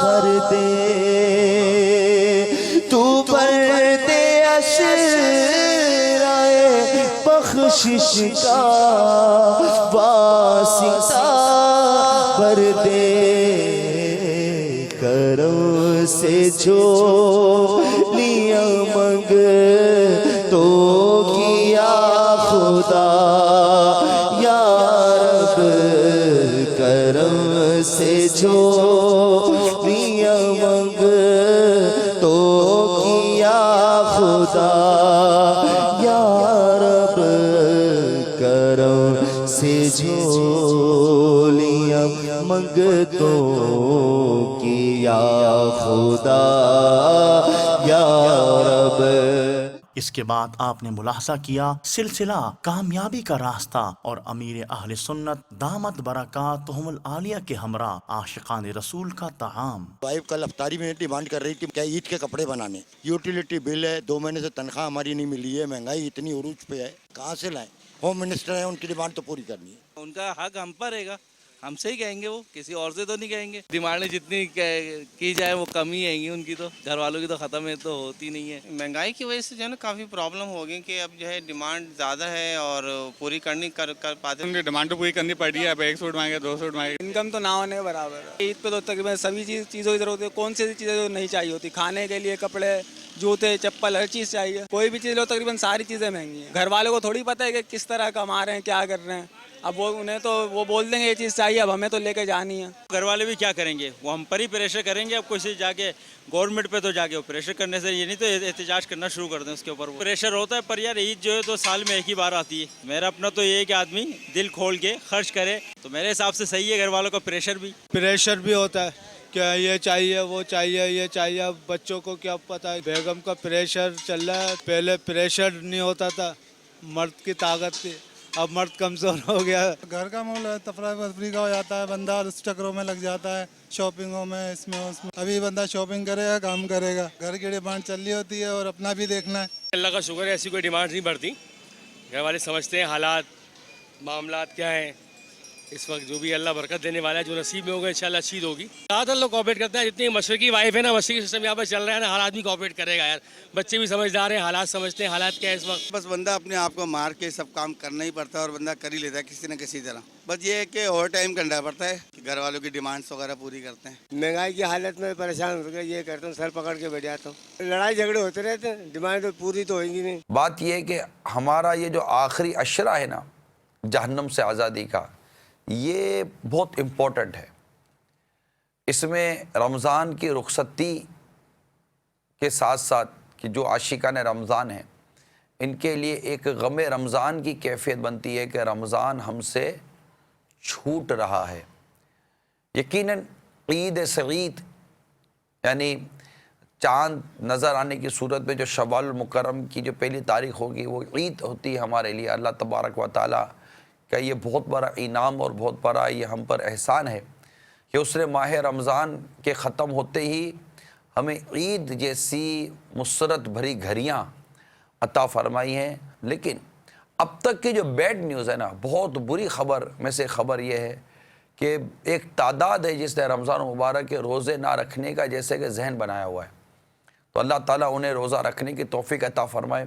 بھر دے تو بھر دے اشرائے بخشش کا واسطہ بھر دے کرم سے جھولیاں منگ تو کیا خدا یا رب کرم سے جھولیاں منگ تو کیا خدا یا رب کرم سے جھولیاں منگ تو کیا خدا یا رب۔ اس کے بعد آپ نے ملاحظہ کیا سلسلہ کامیابی کا راستہ اور امیر اہل سنت دامت برکاتہم العالیہ کے ہمراہ عاشقان رسول کا طعام۔ وائف کل افطاری میں ڈیمانڈ کر رہی تھی کہ عید کے کپڑے بنانے، یوٹیلیٹی بل ہے، 2 مہینے سے تنخواہ ہماری نہیں ملی ہے، مہنگائی اتنی عروج پہ ہے، کہاں سے لائیں؟ ہوم منسٹر ہیں، ان کی ڈیمانڈ تو پوری کرنی ہے۔ ان کا حق ہم پر رہے گا، ہم سے ہی کہیں گے، وہ کسی اور سے تو نہیں کہیں گے۔ ڈیمانڈیں جتنی کی جائے وہ کم ہی آئیں گی، ان کی تو گھر والوں کی تو ختم ہے تو ہوتی نہیں ہے۔ مہنگائی کی وجہ سے جو ہے نا کافی پرابلم ہو گئی کہ اب جو ہے ڈیمانڈ زیادہ ہے اور پوری کر پاتے۔ ان کی ڈیمانڈ تو پوری کرنی پڑ رہی ہے، اب 1 سوٹ مانگے 2 سوٹ مانگے، انکم تو نہ ہونے کے برابر ہے۔ عید پہ تو تقریباً سبھی چیزوں کی ضرورت ہے، کون سی چیزیں جو نہیں چاہیے ہوتی، کھانے کے لیے کپڑے، جوتے، چپل، ہر چیز چاہیے، کوئی بھی چیز لو تقریباً ساری چیزیں مہنگی ہیں۔ گھر والوں کو تھوڑی پتہ ہے کہ کس طرح کما رہے ہیں، کیا کر رہے ہیں، اب وہ انہیں تو وہ بول دیں گے یہ چیز چاہیے، اب ہمیں تو لے کے جانی ہے۔ گھر والے بھی کیا کریں گے، وہ ہم پر ہی پریشر کریں گے۔ اب کوئی جا کے گورنمنٹ پہ تو جا کے وہ پریشر کرنے سے یہ نہیں تو احتجاج کرنا شروع کر دیں، اس کے اوپر وہ پریشر ہوتا ہے۔ پر یار عید جو ہے تو سال میں ایک ہی بار آتی ہے، میرا اپنا تو یہ ہے کہ آدمی دل کھول کے خرچ کرے، تو میرے حساب سے صحیح ہے۔ گھر والوں کا پریشر بھی ہوتا ہے کہ یہ چاہیے وہ چاہیے یہ چاہیے، اب بچوں کو کیا پتہ ہے، بیگم کا پریشر چل رہا ہے، پہلے پریشر نہیں ہوتا تھا، مرد کی طاقت تھی، اب مرد کمزور ہو گیا۔ گھر کا ماحول تفریح تفریح کا ہو جاتا ہے، بندہ اس چکروں میں لگ جاتا ہے، شاپنگوں میں، اس میں اس میں۔ ابھی بندہ شاپنگ کرے گا، کام کرے گا، گھر کی ڈیمانڈ چل رہی ہوتی ہے اور اپنا بھی دیکھنا ہے۔ اللہ کا شکر ہے ایسی کوئی ڈیمانڈ نہیں بڑھتی، گھر والے سمجھتے ہیں حالات معاملات کیا ہیں اس وقت، جو بھی اللہ برکت دینے والا ہے، جو نصیب میں ہوگا انشاءاللہ اچھی ہوگی۔ زیادہ تر لوگ کوآپریٹ کرتے ہیں، جتنی مشرقی وائف ہے نا، مشرقی سسٹم یہاں پر چل رہا ہے نا، ہر آدمی کوآپریٹ کرے گا یار، بچے بھی سمجھدار ہیں، حالات سمجھتے ہیں حالات کیا ہے اس وقت۔ بس بندہ اپنے آپ کو مار کے سب کام کرنا ہی پڑتا ہے اور بندہ کر ہی لیتا ہے کسی نہ کسی طرح۔ بس یہ ہے کہ اوور ٹائم کرنا پڑتا ہے، گھر والوں کی ڈیمانڈس وغیرہ پوری کرتے ہیں۔ مہنگائی کی حالت میں پریشان ہو گیا، یہ کرتا ہوں سر پکڑ کے بیٹھ جاتا ہوں، لڑائی جھگڑے ہوتے رہتے ہیں، ڈیمانڈ تو پوری تو ہوئیں گی نہیں۔ بات یہ ہے کہ ہمارا یہ جو آخری عشرہ ہے نا جہنم سے آزادی کا، یہ بہت امپورٹنٹ ہے۔ اس میں رمضان کی رخصتی کے ساتھ ساتھ کہ جو عاشقان رمضان ہیں ان کے لیے ایک غم رمضان کی کیفیت بنتی ہے کہ رمضان ہم سے چھوٹ رہا ہے۔ یقیناً عید سعید یعنی چاند نظر آنے کی صورت میں جو شوال المکرم کی جو پہلی تاریخ ہوگی وہ عید ہوتی ہے ہمارے لیے۔ اللہ تبارک و تعالیٰ کا یہ بہت بڑا انعام اور بہت بڑا یہ ہم پر احسان ہے کہ اس نے ماہ رمضان کے ختم ہوتے ہی ہمیں عید جیسی مسرت بھری گھڑیاں عطا فرمائی ہیں۔ لیکن اب تک کی جو بیڈ نیوز ہے نا، بہت بری خبر میں سے خبر یہ ہے کہ ایک تعداد ہے جس نے رمضان مبارک کے روزے نہ رکھنے کا جیسے کہ ذہن بنایا ہوا ہے، تو اللہ تعالیٰ انہیں روزہ رکھنے کی توفیق عطا فرمائے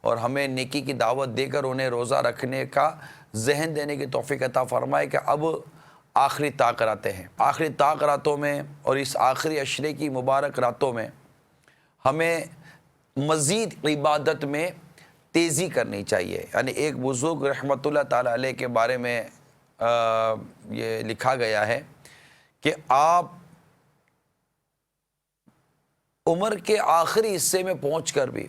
اور ہمیں نیکی کی دعوت دے کر انہیں روزہ رکھنے کا ذہن دینے کی توفیق عطا فرمائے کہ اب آخری طاق راتیں ہیں۔ آخری طاق راتوں میں اور اس آخری عشرے کی مبارک راتوں میں ہمیں مزید عبادت میں تیزی کرنی چاہیے۔ یعنی ایک بزرگ رحمۃ اللہ تعالیٰ علیہ کے بارے میں یہ لکھا گیا ہے کہ آپ عمر کے آخری حصے میں پہنچ کر بھی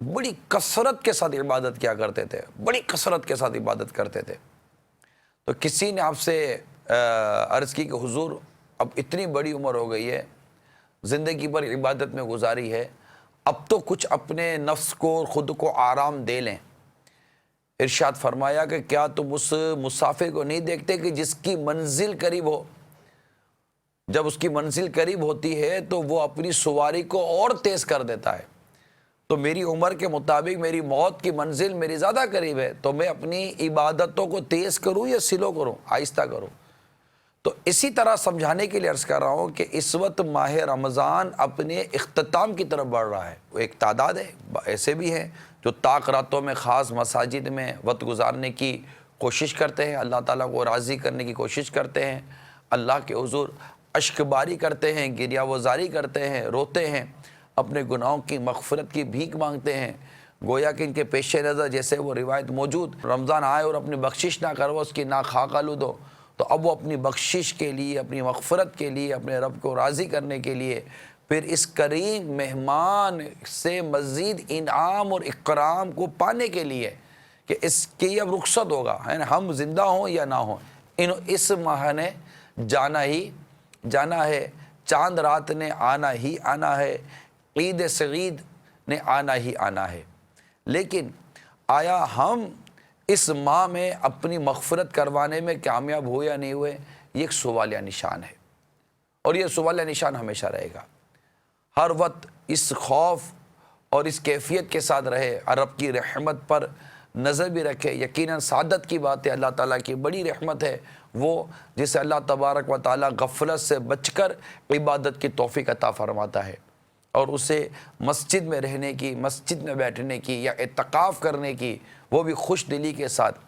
بڑی کثرت کے ساتھ عبادت کیا کرتے تھے، بڑی کثرت کے ساتھ عبادت کرتے تھے۔ تو کسی نے آپ سے عرض کی کہ حضور اب اتنی بڑی عمر ہو گئی ہے، زندگی بھر عبادت میں گزاری ہے، اب تو کچھ اپنے نفس کو اور خود کو آرام دے لیں۔ ارشاد فرمایا کہ کیا تم اس مسافر کو نہیں دیکھتے کہ جس کی منزل قریب ہو، جب اس کی منزل قریب ہوتی ہے تو وہ اپنی سواری کو اور تیز کر دیتا ہے۔ تو میری عمر کے مطابق میری موت کی منزل میری زیادہ قریب ہے، تو میں اپنی عبادتوں کو تیز کروں یا سلو کروں، آہستہ کروں؟ تو اسی طرح سمجھانے کے لیے عرض کر رہا ہوں کہ اس وقت ماہ رمضان اپنے اختتام کی طرف بڑھ رہا ہے. وہ ایک تعداد ہے، ایسے بھی ہیں جو طاق راتوں میں خاص مساجد میں وقت گزارنے کی کوشش کرتے ہیں، اللہ تعالیٰ کو راضی کرنے کی کوشش کرتے ہیں، اللہ کے حضور اشک باری کرتے ہیں، گریہ وزاری کرتے ہیں، روتے ہیں، اپنے گناہوں کی مغفرت کی بھیک مانگتے ہیں. گویا کہ ان کے پیش نظر جیسے وہ روایت موجود، رمضان آئے اور اپنی بخشش نہ کرو اس کی نہ خاک آلود ہو، تو اب وہ اپنی بخشش کے لیے، اپنی مغفرت کے لیے، اپنے رب کو راضی کرنے کے لیے پھر اس کریم مہمان سے مزید انعام اور اکرام کو پانے کے لیے کہ اس کی اب رخصت ہوگا، ہم زندہ ہوں یا نہ ہوں، اس ماہ نے جانا ہے، چاند رات نے آنا ہی آنا ہے، عید سعید نے آنا ہی آنا ہے. لیکن آیا ہم اس ماہ میں اپنی مغفرت کروانے میں کامیاب ہوئے یا نہیں ہوئے؟ یہ ایک سوالیہ نشان ہے، اور یہ سوالیہ نشان ہمیشہ رہے گا. ہر وقت اس خوف اور اس کیفیت کے ساتھ رہے، رب کی رحمت پر نظر بھی رکھے. یقیناً سعادت کی بات ہے، اللہ تعالیٰ کی بڑی رحمت ہے وہ جسے اللہ تبارک و تعالیٰ غفلت سے بچ کر عبادت کی توفیق عطا فرماتا ہے، اور اسے مسجد میں رہنے کی، مسجد میں بیٹھنے کی یا اعتکاف کرنے کی وہ بھی خوش دلی کے ساتھ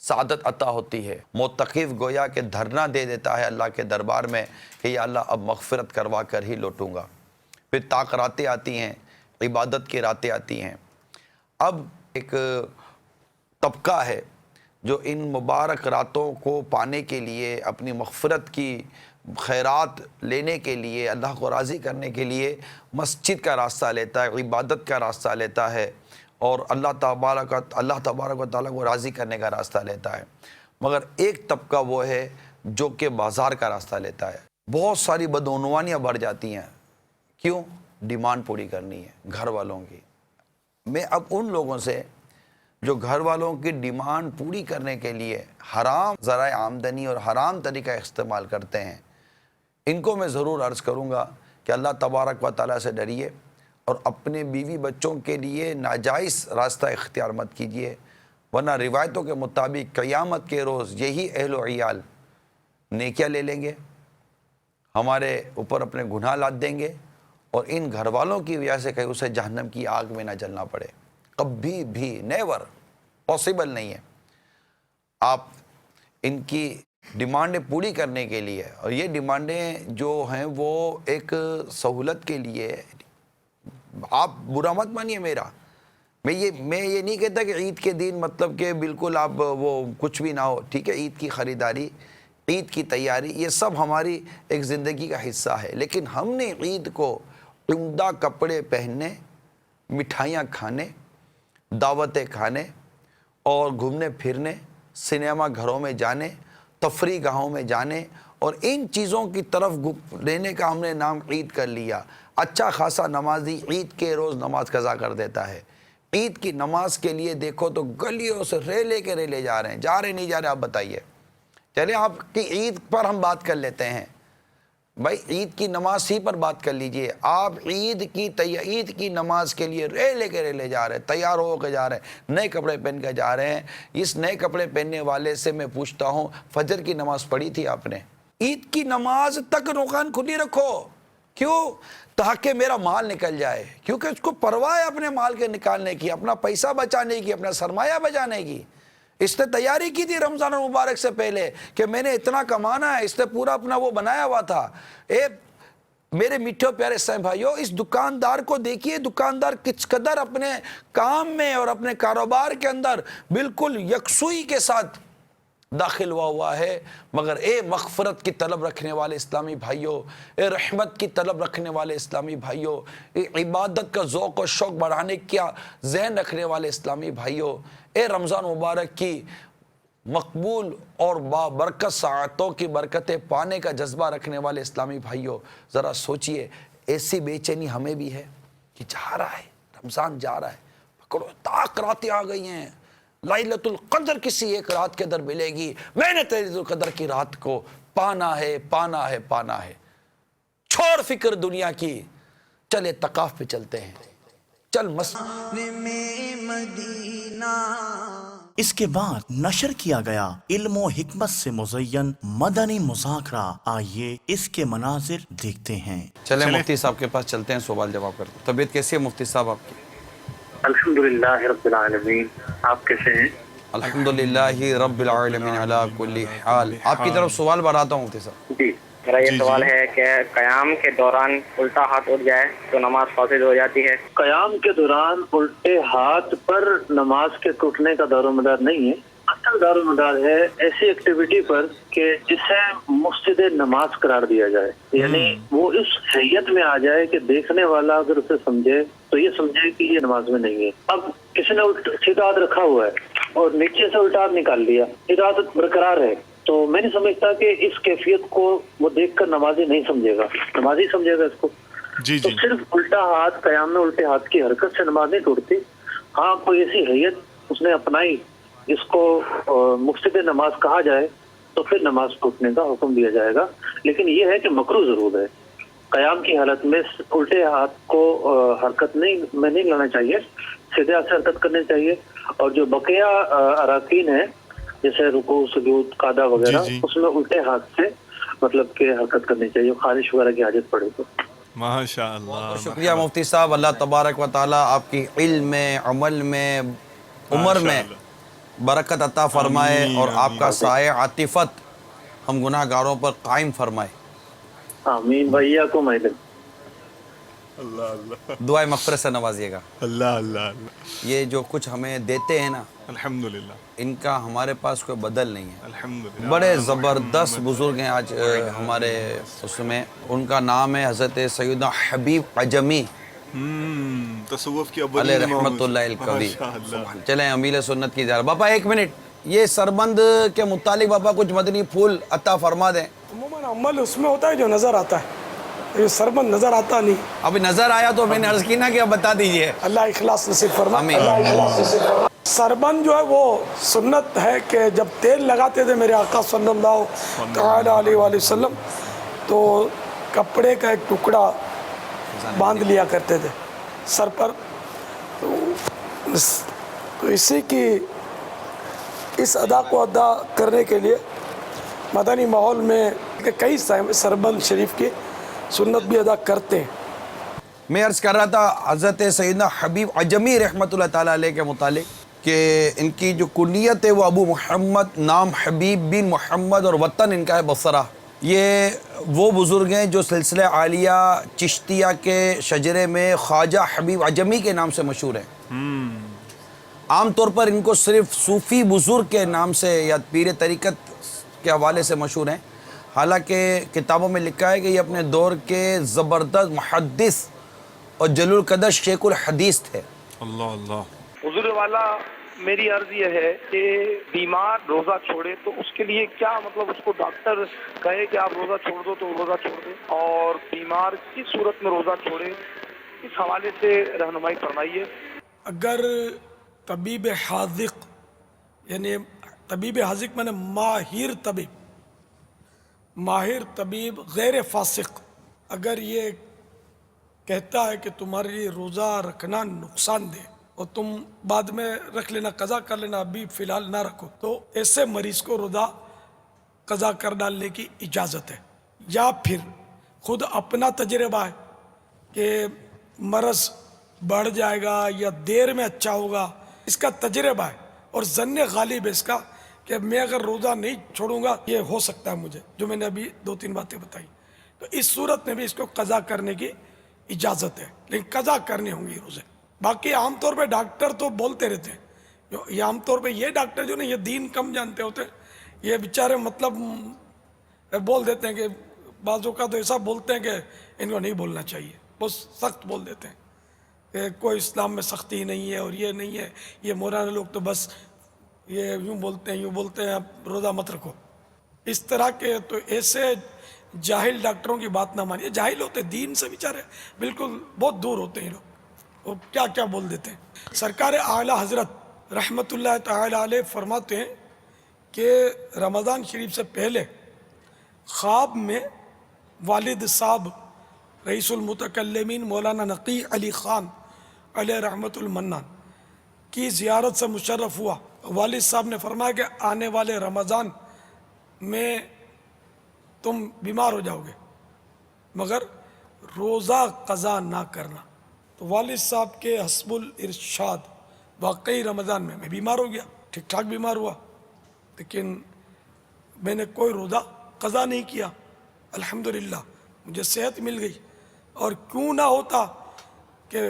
سعادت عطا ہوتی ہے. معتکف گویا کہ دھرنا دے دیتا ہے اللہ کے دربار میں کہ یا اللہ اب مغفرت کروا کر ہی لوٹوں گا. پھر طاق راتیں آتی ہیں، عبادت کی راتیں آتی ہیں. اب ایک طبقہ ہے جو ان مبارک راتوں کو پانے کے لیے، اپنی مغفرت کی خیرات لینے کے لیے، اللہ کو راضی کرنے کے لیے مسجد کا راستہ لیتا ہے، عبادت کا راستہ لیتا ہے، اور اللہ تبارک و تعالیٰ کو راضی کرنے کا راستہ لیتا ہے. مگر ایک طبقہ وہ ہے جو کہ بازار کا راستہ لیتا ہے. بہت ساری بدعنوانیاں بڑھ جاتی ہیں. کیوں؟ ڈیمانڈ پوری کرنی ہے گھر والوں کی. میں اب ان لوگوں سے جو گھر والوں کی ڈیمانڈ پوری کرنے کے لیے حرام ذرائع آمدنی اور حرام طریقہ استعمال کرتے ہیں، ان کو میں ضرور عرض کروں گا کہ اللہ تبارک و تعالیٰ سے ڈریے اور اپنے بیوی بچوں کے لیے ناجائز راستہ اختیار مت کیجیے، ورنہ روایتوں کے مطابق قیامت کے روز یہی اہل و عیال نیکیاں لے لیں گے، ہمارے اوپر اپنے گناہ لاد دیں گے، اور ان گھر والوں کی وجہ سے کہیں اسے جہنم کی آگ میں نہ جلنا پڑے. کبھی بھی نیور پاسبل نہیں ہے. آپ ان کی ڈیمانڈیں پوری کرنے کے لیے، اور یہ ڈیمانڈیں جو ہیں وہ ایک سہولت کے لیے، آپ برا مت مانیے میرا، میں یہ نہیں کہتا کہ عید کے دن مطلب کہ بالکل آپ وہ کچھ بھی نہ ہو. ٹھیک ہے، عید کی خریداری، عید کی تیاری، یہ سب ہماری ایک زندگی کا حصہ ہے. لیکن ہم نے عید کو عمدہ کپڑے پہننے، مٹھائیاں کھانے، دعوتیں کھانے اور گھومنے پھرنے، سنیما گھروں میں جانے، تفریح گاہوں میں جانے اور ان چیزوں کی طرف لینے کا ہم نے نام عید کر لیا. اچھا خاصا نمازی عید کے روز نماز قضا کر دیتا ہے. عید کی نماز کے لیے دیکھو تو گلیوں سے ریلے کے ریلے جا رہے ہیں. جا رہے نہیں جا رہے آپ بتائیے؟ چلیں آپ کی عید پر ہم بات کر لیتے ہیں. بھائی عید کی نماز ہی پر بات کر لیجئے. آپ عید کی نماز کے لیے ریلے کے ریلے جا رہے ہیں، تیار ہو کے جا رہے ہیں، نئے کپڑے پہن کے جا رہے ہیں. اس نئے کپڑے پہننے والے سے میں پوچھتا ہوں، فجر کی نماز پڑھی تھی آپ نے؟ عید کی نماز تک دکان کھلی رکھو. کیوں؟ تاکہ میرا مال نکل جائے. کیونکہ اس کو پرواہ ہے اپنے مال کے نکالنے کی، اپنا پیسہ بچانے کی، اپنا سرمایہ بچانے کی. اس نے تیاری کی تھی رمضان المبارک سے پہلے کہ میں نے اتنا کمانا ہے. اس نے پورا اپنا وہ بنایا ہوا تھا. میرے میٹھے پیارے اسلام بھائیو، اس دکاندار کو دیکھیے، دکاندار کس قدر اپنے کام میں اور اپنے کاروبار کے اندر بالکل یکسوئی کے ساتھ داخل ہوا ہے. مگر اے مغفرت کی طلب رکھنے والے اسلامی بھائیوں، اے رحمت کی طلب رکھنے والے اسلامی بھائیوں، اے عبادت کا ذوق و شوق بڑھانے کا ذہن رکھنے والے اسلامی بھائیوں، اے رمضان مبارک کی مقبول اور بابرکت ساعتوں کی برکتیں پانے کا جذبہ رکھنے والے اسلامی بھائیوں، ذرا سوچئے ایسی بے چینی ہمیں بھی ہے کہ جا رہا ہے رمضان، جا رہا ہے، پکڑو طاق راتیں آ گئی ہیں، لیلۃ القدر کسی ایک رات کے اندر ملے گی، میں نے لیلۃ القدر کی رات کو پانا ہے، پانا ہے، پانا ہے. چھوڑ فکر دنیا کی، چل اعتکاف پہ چلتے ہیں. چل مسجد میں مدینہ اس کے بعد نشر کیا گیا علم و حکمت سے مزین مدنی مذاکرہ. آئیے اس کے مناظر دیکھتے ہیں. چلیں مفتی صاحب کے پاس چلتے ہیں, سوال جواب کرتے ہیں. طبیعت کیسی ہے مفتی صاحب آپ کی؟ الحمدللہ رب العالمین. آپ کیسے ہیں؟ الحمدللہ رب العالمین علی کل حال. آپ کی طرف سوال بڑھاتا ہوں مفتی صاحب. جی میرا یہ سوال ہے کہ قیام کے دوران الٹا ہاتھ اٹھ جائے تو نماز فاسد ہو جاتی ہے؟ قیام کے دوران الٹے ہاتھ پر نماز کے ٹوٹنے کا دار و مدار نہیں ہے. اصل دار و مدار ہے ایسی ایکٹیویٹی پر کہ جسے مفسد نماز قرار دیا جائے, یعنی وہ اس حیت میں آ جائے کہ دیکھنے والا اگر اسے سمجھے تو یہ سمجھے کہ یہ نماز میں نہیں ہے. اب کسی نے سیدھا ہاتھ رکھا ہوا ہے اور نیچے سے الٹا ہاتھ نکال لیا, سیدھا ہاتھ برقرار ہے, تو میں نہیں سمجھتا کہ اس کیفیت کو وہ دیکھ کر نمازی نہیں سمجھے گا, نمازی سمجھے گا اس کو. تو صرف الٹا ہاتھ, قیام میں الٹے ہاتھ کی حرکت سے نماز نہیں ٹوٹتی. ہاں کوئی ایسی حیت اس نے اپنائی جس کو مفسد نماز کہا جائے تو پھر نماز ٹوٹنے کا حکم دیا جائے گا. لیکن یہ ہے کہ مکروہ ضرور ہے. قیام کی حالت میں الٹے ہاتھ کو حرکت میں نہیں لانا چاہیے, سیدھے ہاتھ سے حرکت کرنی چاہیے. اور جو بقیہ اراکین ہیں جیسے رکوع, سجود, قعدہ وغیرہ, اس میں الٹے ہاتھ سے مطلب کہ حرکت کرنی چاہیے, خارش وغیرہ کی حاجت پڑے تو. ماشاء اللہ. شکریہ مفتی صاحب. اللہ تبارک و تعالیٰ آپ کی علم میں, عمل میں, عمر میں برکت عطا فرمائے اور آپ کا سایہ عاطفت ہم گناہ گاروں پر قائم فرمائے. آمین. بھیا کو میں اللہ اللہ دعائے مغفرت سے نوازیے گا. اللہ اللہ. یہ جو کچھ ہمیں دیتے ہیں نا, الحمدللہ, ان کا ہمارے پاس کوئی بدل نہیں ہے. الحمدللہ. بڑے زبردست بزرگ ہیں آج ہمارے اس میں. ان کا نام ہے حضرت سیدنا حبیب عجمی تصوف کی علیہ رحمت اللہ القوی. چلیں امیل سنت کی زیارت. باپا ایک منٹ, یہ سربند کے متعلق باپا کچھ مدنی پھول عطا فرما دیں. عموماً عمل اس میں ہوتا ہے جو نظر آتا ہے, یہ سربند نظر آتا نہیں. ابھی نظر آیا تو میں نے عرض کی نا کہ اب بتا دیجئے. اللہ اخلاص نصیب فرما. آمین. سربند جو ہے وہ سنت ہے کہ جب تیل لگاتے تھے میرے آقا صلی اللہ تعالی علیہ وآلہ وسلم تو کپڑے کا ایک ٹکڑا باندھ لیا کرتے تھے سر پر. تو اسی کی اس ادا کو ادا کرنے کے لیے مدنی ماحول میں کئی سربند شریف کی سنت بھی ادا کرتے ہیں. میں عرض کر رہا تھا حضرت سیدنا حبیب عجمی رحمت اللہ تعالیٰ علیہ کے متعلق کہ ان کی جو کنیت ہے وہ ابو محمد, نام حبیب بن محمد اور وطن ان کا ہے بصرہ. یہ وہ بزرگ ہیں جو سلسلہ عالیہ چشتیہ کے شجرے میں خواجہ حبیب عجمی کے نام سے مشہور ہیں. عام طور پر ان کو صرف صوفی بزرگ کے نام سے یا پیر طریقت کے حوالے سے مشہور ہیں. حالانکہ کتابوں میں لکھا ہے کہ یہ اپنے دور کے زبردست محدث اور جلیل القدر شیخ الحدیث تھے. اللہ اللہ. حضور والا میری عرض یہ ہے کہ بیمار روزہ چھوڑے تو اس کے لیے کیا مطلب اس کو ڈاکٹر کہے کہ آپ روزہ چھوڑ دو تو روزہ چھوڑ دے, اور بیمار کس صورت میں روزہ چھوڑے, اس حوالے سے رہنمائی فرمائیے. اگر طبیب حاذق, یعنی طبیب حاذق میں نے ماہر طبیب, ماہر طبیب غیر فاسق, اگر یہ کہتا ہے کہ تمہارے لیے روزہ رکھنا نقصان دہ اور تم بعد میں رکھ لینا, قضا کر لینا, ابھی فی الحال نہ رکھو, تو ایسے مریض کو روزہ قضا کر ڈالنے کی اجازت ہے. یا پھر خود اپنا تجربہ ہے کہ مرض بڑھ جائے گا یا دیر میں اچھا ہوگا, اس کا تجربہ ہے اور ظن غالب ہے اس کا کہ میں اگر روزہ نہیں چھوڑوں گا یہ ہو سکتا ہے مجھے, جو میں نے ابھی 2-3 باتیں بتائی. تو اس صورت میں بھی اس کو قضا کرنے کی اجازت ہے, لیکن قضا کرنے ہوں گے روزے. باقی عام طور پہ ڈاکٹر تو بولتے رہتے ہیں, یہ عام طور پہ یہ ڈاکٹر جو نا یہ دین کم جانتے ہوتے, یہ بیچارے مطلب بول دیتے ہیں کہ بعضوں کا تو ایسا بولتے ہیں کہ ان کو نہیں بولنا چاہیے, بہت سخت بول دیتے ہیں کہ کوئی اسلام میں سختی نہیں ہے اور یہ نہیں ہے, یہ مولانا لوگ تو بس یہ یوں بولتے ہیں آپ روزہ مت رکھو. اس طرح کے تو ایسے جاہل ڈاکٹروں کی بات نہ مانیے. جاہل ہوتے دین سے بیچارے بالکل بہت دور ہوتے ہیں لوگ, وہ کیا کیا بول دیتے ہیں. سرکار اعلیٰ حضرت رحمت اللہ تعالی علیہ فرماتے ہیں کہ رمضان شریف سے پہلے خواب میں والد صاحب رئیس المتکلمین مولانا نقی علی خان علیہ رحمت المنان کی زیارت سے مشرف ہوا والد صاحب نے فرمایا کہ آنے والے رمضان میں تم بیمار ہو جاؤ گے مگر روزہ قضا نہ کرنا. تو والد صاحب کے حسب الارشاد واقعی رمضان میں بیمار ہو گیا, ٹھیک ٹھاک بیمار ہوا, لیکن میں نے کوئی روزہ قضا نہیں کیا. الحمدللہ مجھے صحت مل گئی. اور کیوں نہ ہوتا کہ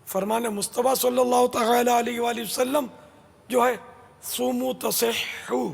فرمان مصطفیٰ صلی اللہ تعالی علیہ وآلہ وسلم جو ہے صوموا تصحوا,